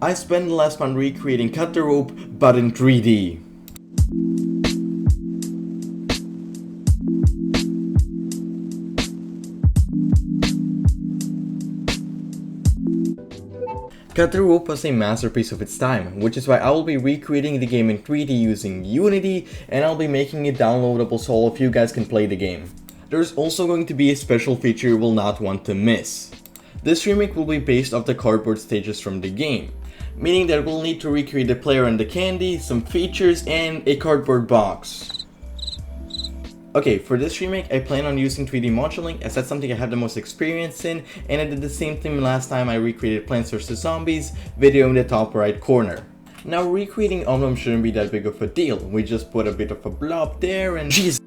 I spent the last month recreating Cut the Rope, but in 3D. Cut the Rope was a masterpiece of its time, which is why I will be recreating the game in 3D using Unity, and I'll be making it downloadable so all of you guys can play the game. There's also going to be a special feature you will not want to miss. This remake will be based off the cardboard stages from the game, meaning that we'll need to recreate the player and the candy, some features, and a cardboard box. Okay, for this remake I plan on using 3D modeling as that's something I have the most experience in, and I did the same thing last time I recreated Plants vs Zombies, video in the top right corner. Now recreating Omnom shouldn't be that big of a deal, we just put a bit of a blob there and jeez.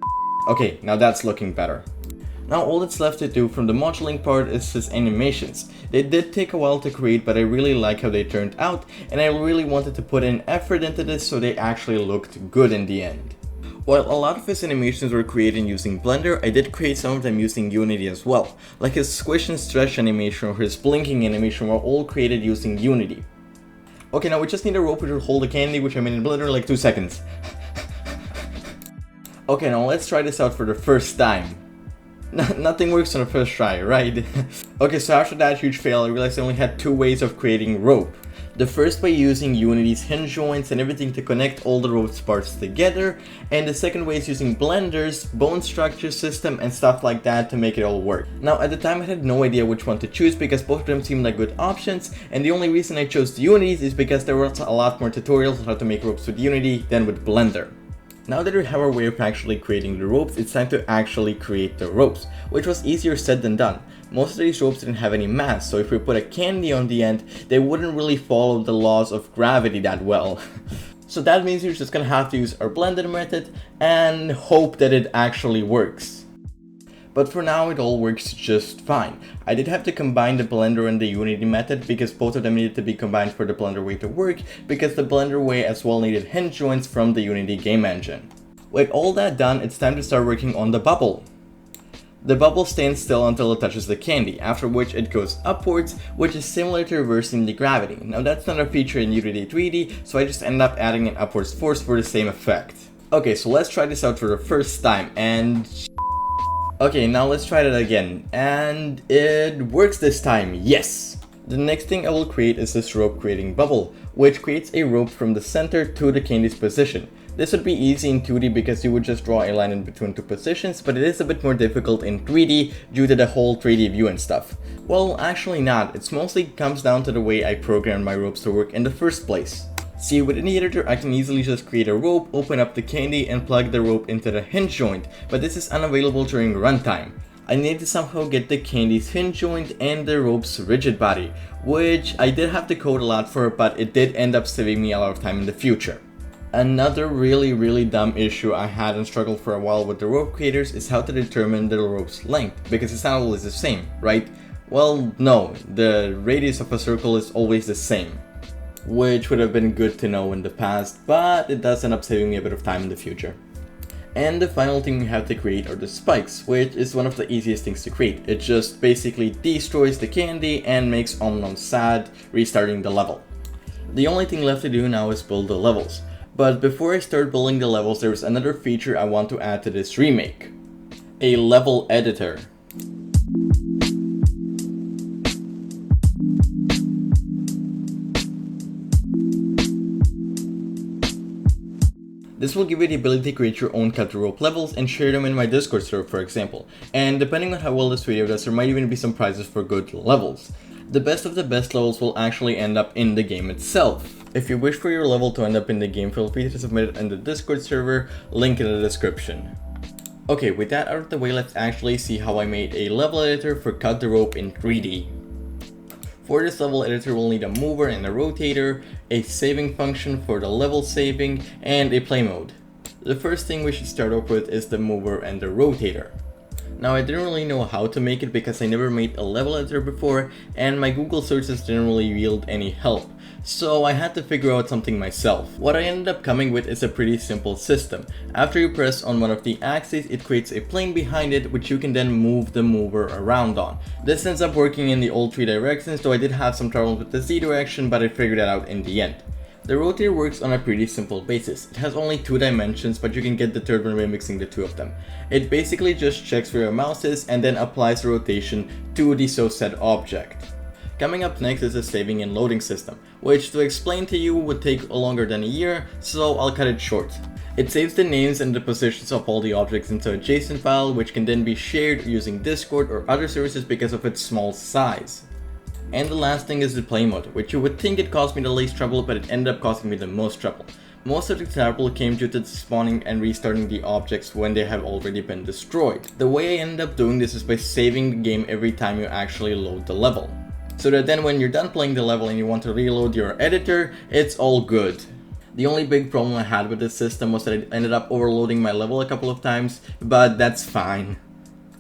Okay, now that's looking better. Now all that's left to do from the modeling part is his animations. They did take a while to create, but I really like how they turned out, and I really wanted to put in effort into this so they actually looked good in the end. While a lot of his animations were created using Blender, I did create some of them using Unity as well. Like his squish and stretch animation or his blinking animation were all created using Unity. Okay, now we just need a rope to hold the candy, which I made in Blender in like 2 seconds. Okay, now let's try this out for the first time. Nothing works on the first try, right? Okay, so after that huge fail, I realized I only had 2 ways of creating rope. The first by using Unity's hinge joints and everything to connect all the rope parts together, and the second way is using Blender's bone structure system and stuff like that to make it all work. Now at the time I had no idea which one to choose because both of them seemed like good options, and the only reason I chose Unity's is because there was a lot more tutorials on how to make ropes with Unity than with Blender. Now that we have our way of actually creating the ropes, it's time to actually create the ropes, which was easier said than done. Most of these ropes didn't have any mass, so if we put a candy on the end, they wouldn't really follow the laws of gravity that well. So that means we're just gonna have to use our blended method and hope that it actually works. But for now it all works just fine. I did have to combine the Blender and the Unity method because both of them needed to be combined for the Blender way to work, because the Blender way as well needed hinge joints from the Unity game engine. With all that done, it's time to start working on the bubble. The bubble stands still until it touches the candy, after which it goes upwards, which is similar to reversing the gravity. Now that's not a feature in Unity 3D, so I just end up adding an upwards force for the same effect. Okay, so let's try this out for the first time, and okay, now let's try that again, and it works this time, yes! The next thing I will create is this rope creating bubble, which creates a rope from the center to the candy's position. This would be easy in 2D because you would just draw a line in between 2 positions, but it is a bit more difficult in 3D due to the whole 3D view and stuff. Well, actually not, it mostly comes down to the way I programmed my ropes to work in the first place. See, within the editor I can easily just create a rope, open up the candy, and plug the rope into the hinge joint, but this is unavailable during runtime. I need to somehow get the candy's hinge joint and the rope's rigid body, which I did have to code a lot for, but it did end up saving me a lot of time in the future. Another really dumb issue I had and struggled for a while with the rope creators is how to determine the rope's length, because it's not always the same, right? Well, no, the radius of a circle is always the same, which would have been good to know in the past, but it does end up saving me a bit of time in the future. And the final thing we have to create are the spikes, which is one of the easiest things to create. It just basically destroys the candy and makes Omnom sad, restarting the level. The only thing left to do now is build the levels. But before I start building the levels, there's another feature I want to add to this remake. A level editor. This will give you the ability to create your own cut the rope levels and share them in my Discord server, for example. And depending on how well this video does, there might even be some prizes for good levels. The best of the best levels will actually end up in the game itself. If you wish for your level to end up in the game, feel free to submit it in the Discord server, link in the description. Okay, with that out of the way, let's actually see how I made a level editor for Cut the Rope in 3D. For this level editor, we'll need a mover and a rotator, a saving function for the level saving, and a play mode. The first thing we should start off with is the mover and the rotator. Now I didn't really know how to make it because I never made a level editor before and my Google searches didn't really yield any help. So I had to figure out something myself. What I ended up coming with is a pretty simple system. After you press on one of the axes, it creates a plane behind it which you can then move the mover around on. This ends up working in the all three directions, though I did have some trouble with the Z direction, but I figured that out in the end. The rotator works on a pretty simple basis. It has only 2 dimensions, but you can get the third one by mixing the 2 of them. It basically just checks where your mouse is and then applies the rotation to the so said object. Coming up next is the saving and loading system, which to explain to you would take longer than a year, so I'll cut it short. It saves the names and the positions of all the objects into a JSON file, which can then be shared using Discord or other services because of its small size. And the last thing is the play mode, which you would think it caused me the least trouble, but it ended up causing me the most trouble. Most of the trouble came due to spawning and restarting the objects when they have already been destroyed. The way I ended up doing this is by saving the game every time you actually load the level, so that then when you're done playing the level and you want to reload your editor, it's all good. The only big problem I had with this system was that I ended up overloading my level a couple of times, but that's fine.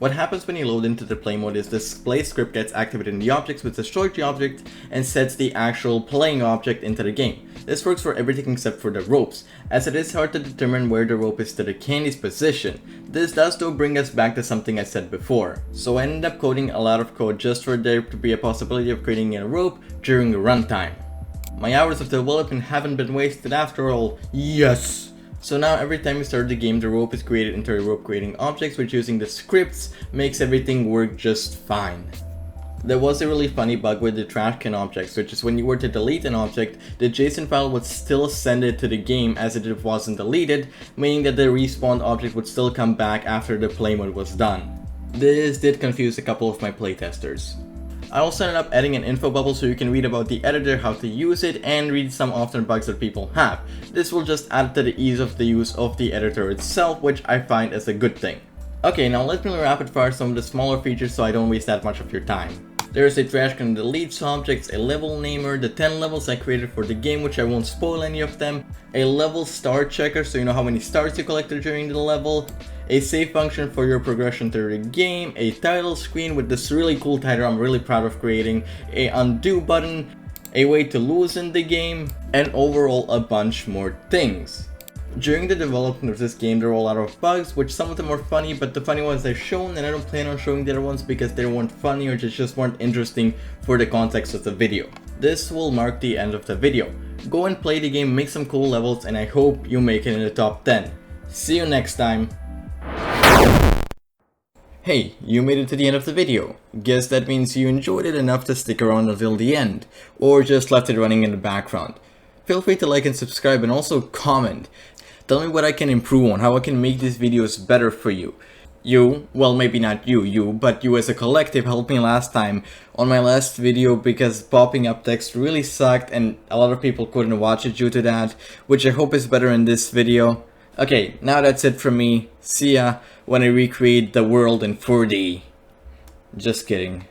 What happens when you load into the play mode is this play script gets activated in the objects, which destroys the object and sets the actual playing object into the game. This works for everything except for the ropes, as it is hard to determine where the rope is to the candy's position. This does though bring us back to something I said before. So I ended up coding a lot of code just for there to be a possibility of creating a rope during the runtime. My hours of development haven't been wasted after all, yes! So now every time you start the game, the rope is created into a rope creating objects, which using the scripts makes everything work just fine. There was a really funny bug with the trash can objects, which is when you were to delete an object, the JSON file would still send it to the game as if it wasn't deleted, meaning that the respawned object would still come back after the play mode was done. This did confuse a couple of my playtesters. I also ended up adding an info bubble so you can read about the editor, how to use it, and read some often bugs that people have. This will just add to the ease of the use of the editor itself, which I find is a good thing. Okay, now let me rapid fire some of the smaller features so I don't waste that much of your time. There is a trash can that deletes objects, a level namer, the 10 levels I created for the game, which I won't spoil any of them, a level star checker so you know how many stars you collected during the level, a save function for your progression through the game, a title screen with this really cool title I'm really proud of creating, a undo button, a way to loosen the game, and overall a bunch more things. During the development of this game there were a lot of bugs, which some of them were funny, but the funny ones I've shown and I don't plan on showing the other ones because they weren't funny or just weren't interesting for the context of the video. This will mark the end of the video. Go and play the game, make some cool levels, and I hope you make it in the top 10. See you next time. Hey, you made it to the end of the video. Guess that means you enjoyed it enough to stick around until the end, or just left it running in the background. Feel free to like and subscribe and also comment. Tell me what I can improve on, how I can make these videos better for you. You, well maybe not you, but you as a collective helped me last time on my last video because popping up text really sucked and a lot of people couldn't watch it due to that, which I hope is better in this video. Okay, now that's it from me. See ya when I recreate the world in 4D. Just kidding.